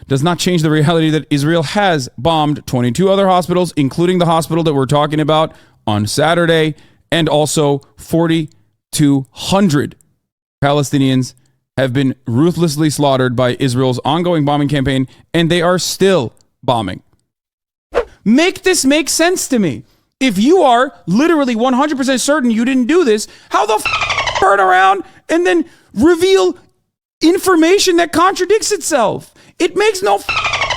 does not change the reality that Israel has bombed 22 other hospitals, including the hospital that we're talking about on Saturday, and also 4,200 Palestinians have been ruthlessly slaughtered by Israel's ongoing bombing campaign, and they are still bombing. Make this make sense to me. If you are literally 100% certain you didn't do this, how the turn around and then reveal information that contradicts itself? It makes no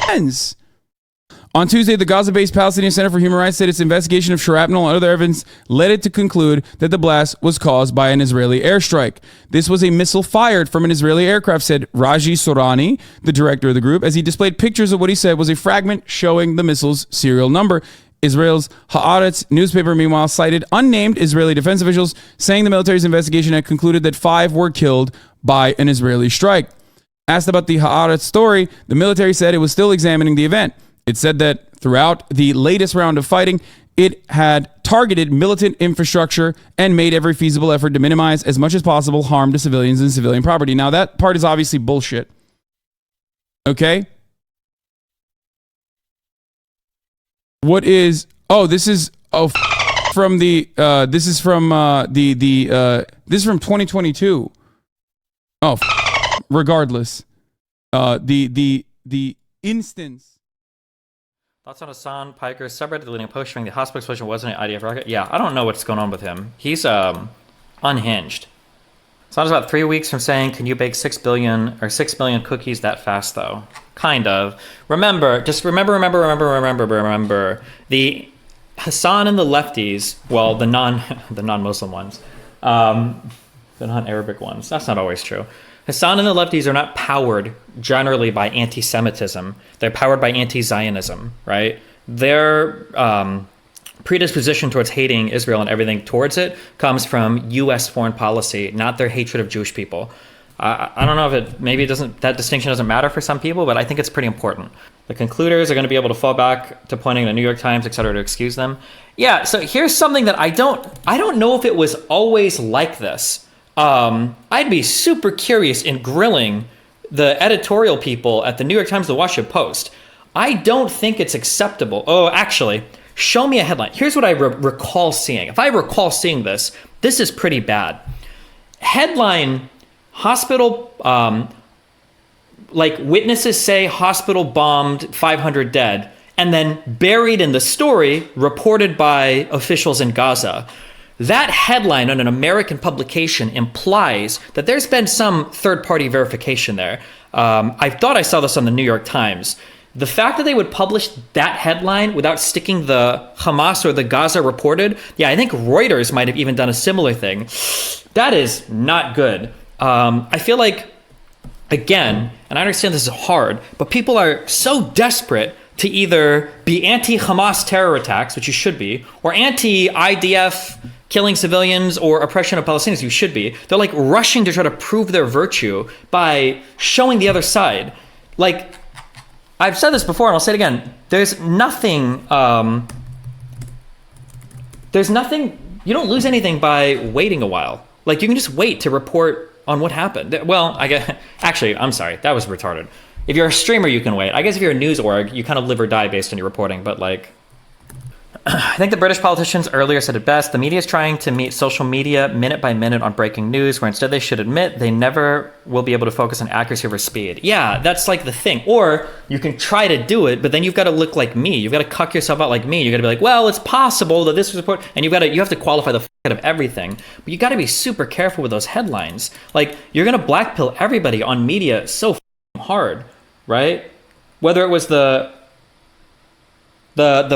sense. On Tuesday, the Gaza-based Palestinian Center for Human Rights said its investigation of shrapnel and other evidence led it to conclude that the blast was caused by an Israeli airstrike. This was a missile fired from an Israeli aircraft, said Raji Sorani, the director of the group, as he displayed pictures of what he said was a fragment showing the missile's serial number. Israel's Haaretz newspaper, meanwhile, cited unnamed Israeli defense officials, saying the military's investigation had concluded that 5 were killed by an Israeli strike. Asked about the Haaretz story, the military said it was still examining the event. It said that throughout the latest round of fighting, it had targeted militant infrastructure and made every feasible effort to minimize as much as possible harm to civilians and civilian property. Now, that part is obviously bullshit. Okay? What is... Oh, this is... Oh, from the... this is from this is from 2022. Oh, regardless. The instance... Thoughts on Hasan Piker's subreddit deleting a post showing the hospital explosion wasn't an IDF rocket? Yeah, I don't know what's going on with him. He's unhinged. Hasan's about 3 weeks from saying, "Can you bake 6 billion or 6 million cookies that fast?" Though, kind of. Remember. The Hasan and the lefties, well, the non-Muslim ones, the non-Arabic ones. That's not always true. Hasan and the lefties are not powered generally by anti-Semitism. They're powered by anti-Zionism, right? Their predisposition towards hating Israel and everything towards it comes from U.S. foreign policy, not their hatred of Jewish people. I don't know if that distinction doesn't matter for some people, but I think it's pretty important. The concluders are going to be able to fall back to pointing to the New York Times, et cetera, to excuse them. Yeah, so here's something that I don't know if it was always like this. I'd be super curious in grilling the editorial people at the New York Times, the Washington Post. I don't think it's acceptable. Oh, actually, show me a headline. Here's what I recall seeing. If I recall seeing this, this is pretty bad. Headline, hospital, like witnesses say hospital bombed, 500 dead, and then buried in the story, reported by officials in Gaza. That headline on an American publication implies that there's been some third-party verification there. I thought I saw this on the New York Times. The fact that they would publish that headline without sticking the Hamas or the Gaza reported, yeah, I think Reuters might have even done a similar thing. That is not good. I feel like, again, and I understand this is hard, but people are so desperate to either be anti-Hamas terror attacks, which you should be, or anti-IDF killing civilians or oppression of Palestinians, you should be. They're like rushing to try to prove their virtue by showing the other side. Like, I've said this before and I'll say it again. There's nothing, you don't lose anything by waiting a while. Like, you can just wait to report on what happened. Well, actually, I'm sorry, that was retarded. If you're a streamer, you can wait. I guess if you're a news org, you kind of live or die based on your reporting, but like, I think the British politicians earlier said it best. The media is trying to meet social media minute by minute on breaking news, where instead they should admit they never will be able to focus on accuracy over speed. Yeah, that's like the thing. Or you can try to do it, but then you've got to look like me. You've got to cuck yourself out like me. You've got to be like, well, it's possible that this was reported, and you have to qualify the out of everything. But you got to be super careful with those headlines. Like, you're going to blackpill everybody on media so hard, right? Whether it was the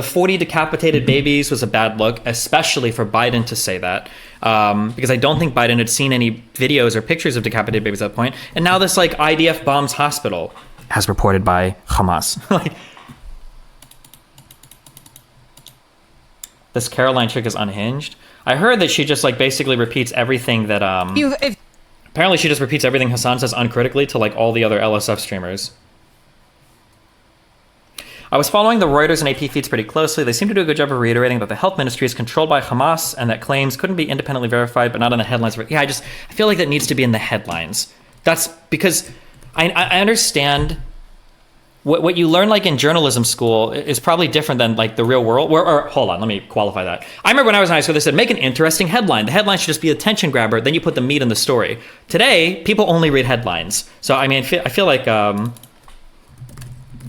40 decapitated babies was a bad look, especially for Biden to say that, because I don't think Biden had seen any videos or pictures of decapitated babies at that point. And now this like IDF bombs hospital, as reported by Hamas. Like, this Caroline chick is unhinged. I heard that she just like basically repeats everything that apparently she just repeats everything Hasan says uncritically to like all the other LSF streamers. I was following the Reuters and AP feeds pretty closely. They seem to do a good job of reiterating that the health ministry is controlled by Hamas and that claims couldn't be independently verified, but not in the headlines. Yeah, I feel like that needs to be in the headlines. That's because I understand what you learn like in journalism school is probably different than like the real world. Or hold on, let me qualify that. I remember when I was in high school, they said make an interesting headline. The headline should just be a attention grabber. Then you put the meat in the story. Today, people only read headlines. So I mean, I feel like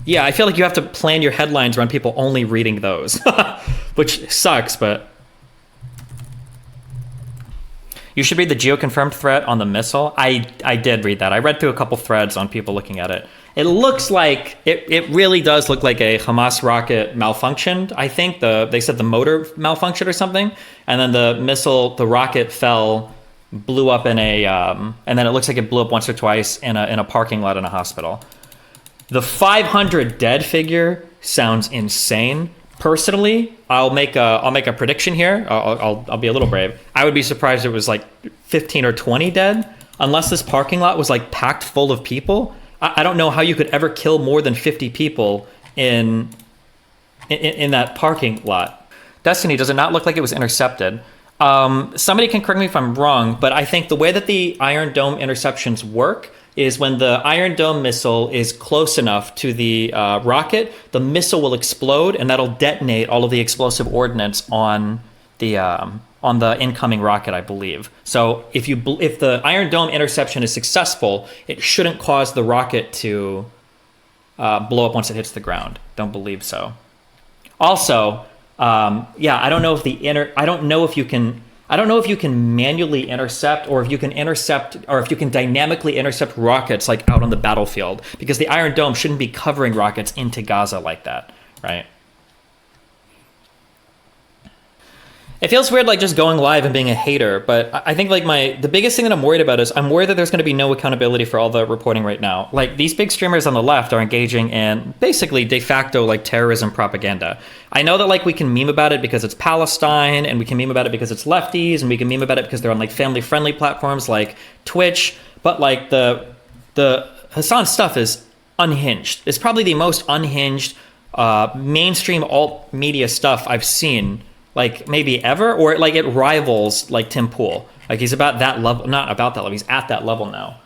yeah, I feel like you have to plan your headlines around people only reading those, which sucks, but. You should read the geoconfirmed thread on the missile. I did read that. I read through a couple threads on people looking at it. It looks like, it really does look like a Hamas rocket malfunctioned. I think they said the motor malfunctioned or something. And then the missile, the rocket blew up in and then it looks like it blew up once or twice in a parking lot in a hospital. The 500 dead figure sounds insane. Personally, I'll make a prediction here. I'll be a little brave. I would be surprised if it was like 15 or 20 dead, unless this parking lot was like packed full of people. I don't know how you could ever kill more than 50 people in that parking lot. Destiny, does it not look like it was intercepted? Somebody can correct me if I'm wrong, but I think the way that the Iron Dome interceptions work is when the Iron Dome missile is close enough to the rocket, the missile will explode, and that'll detonate all of the explosive ordnance on the incoming rocket, I believe. So if the Iron Dome interception is successful, it shouldn't cause the rocket to blow up once it hits the ground. Don't believe so. Also, yeah, I don't know if you can manually intercept, or if you can dynamically intercept rockets like out on the battlefield, because the Iron Dome shouldn't be covering rockets into Gaza like that, right? It feels weird like just going live and being a hater, but I think like the biggest thing that I'm worried about is I'm worried that there's going to be no accountability for all the reporting right now. Like these big streamers on the left are engaging in basically de facto like terrorism propaganda. I know that like we can meme about it because it's Palestine, and we can meme about it because it's lefties, and we can meme about it because they're on like family friendly platforms like Twitch, but like the Hasan stuff is unhinged. It's probably the most unhinged mainstream alt media stuff I've seen, like maybe ever, or like it rivals like Tim Pool. Like he's about that level, not about that level, he's at that level now.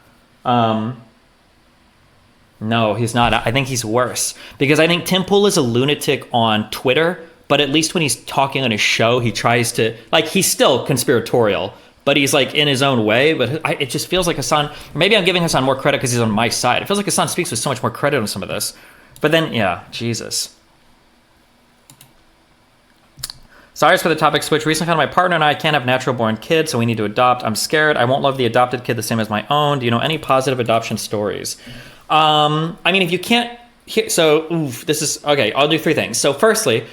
No, he's not. I think he's worse, because I think Tim Pool is a lunatic on Twitter, but at least when he's talking on his show, he tries to, like, he's still conspiratorial, but he's like in his own way. But it just feels like Hasan, maybe I'm giving Hasan more credit because he's on my side. It feels like Hasan speaks with so much more credit on some of this. But then, yeah, Jesus. Sorry for the topic switch. Recently found my partner and I can't have natural born kids, so we need to adopt. I'm scared. I won't love the adopted kid the same as my own. Do you know any positive adoption stories? I mean, if you can't, this is, okay, I'll do three things. So firstly,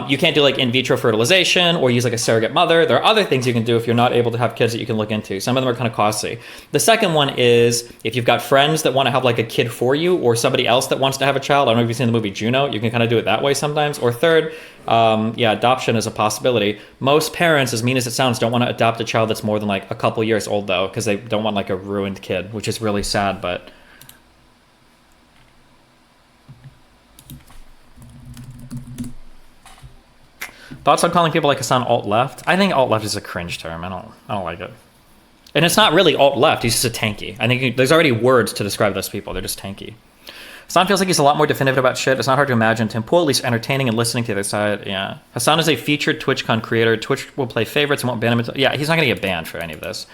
you can't do like in vitro fertilization or use like a surrogate mother. There are other things you can do if you're not able to have kids that you can look into. Some of them are kind of costly. The second one is if you've got friends that want to have like a kid for you, or somebody else that wants to have a child. I don't know if you've seen the movie Juno. You can kind of do it that way sometimes. Or third, yeah, adoption is a possibility. Most parents, as mean as it sounds, don't want to adopt a child that's more than like a couple years old though, because they don't want like a ruined kid, which is really sad, but... Thoughts on calling people like Hasan alt-left? I think alt-left is a cringe term. I don't like it. And it's not really alt-left. He's just a tanky. I think there's already words to describe those people. They're just tanky. Hasan feels like he's a lot more definitive about shit. It's not hard to imagine Tim Pool at least entertaining and listening to the other side. Yeah. Hasan is a featured TwitchCon creator. Twitch will play favorites and won't ban him until... Yeah, he's not going to get banned for any of this.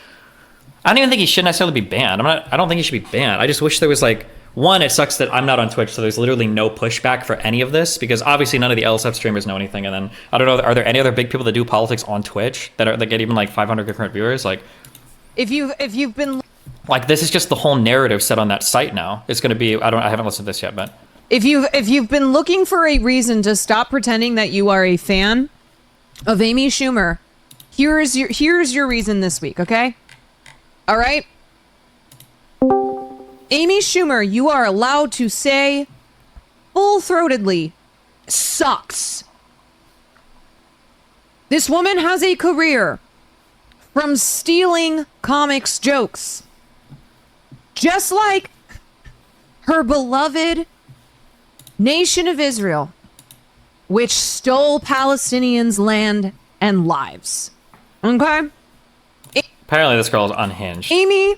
I don't even think he should necessarily be banned. I don't think he should be banned. I just wish there was like... One, it sucks that I'm not on Twitch, so there's literally no pushback for any of this, because obviously none of the LSF streamers know anything. And then I don't know, are there any other big people that do politics on Twitch that get even like 500 different viewers? Like, if you've been like, this is just the whole narrative set on that site now. It's going to be, I haven't listened to this yet, but if you've been looking for a reason to stop pretending that you are a fan of Amy Schumer, here's your reason this week. Okay, all right. Amy Schumer, you are allowed to say full-throatedly, sucks. This woman has a career from stealing comics jokes, just like her beloved nation of Israel, which stole Palestinians' land and lives. Okay? Apparently this girl is unhinged. Amy...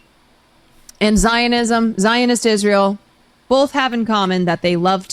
and Zionism, Zionist Israel, both have in common that they love to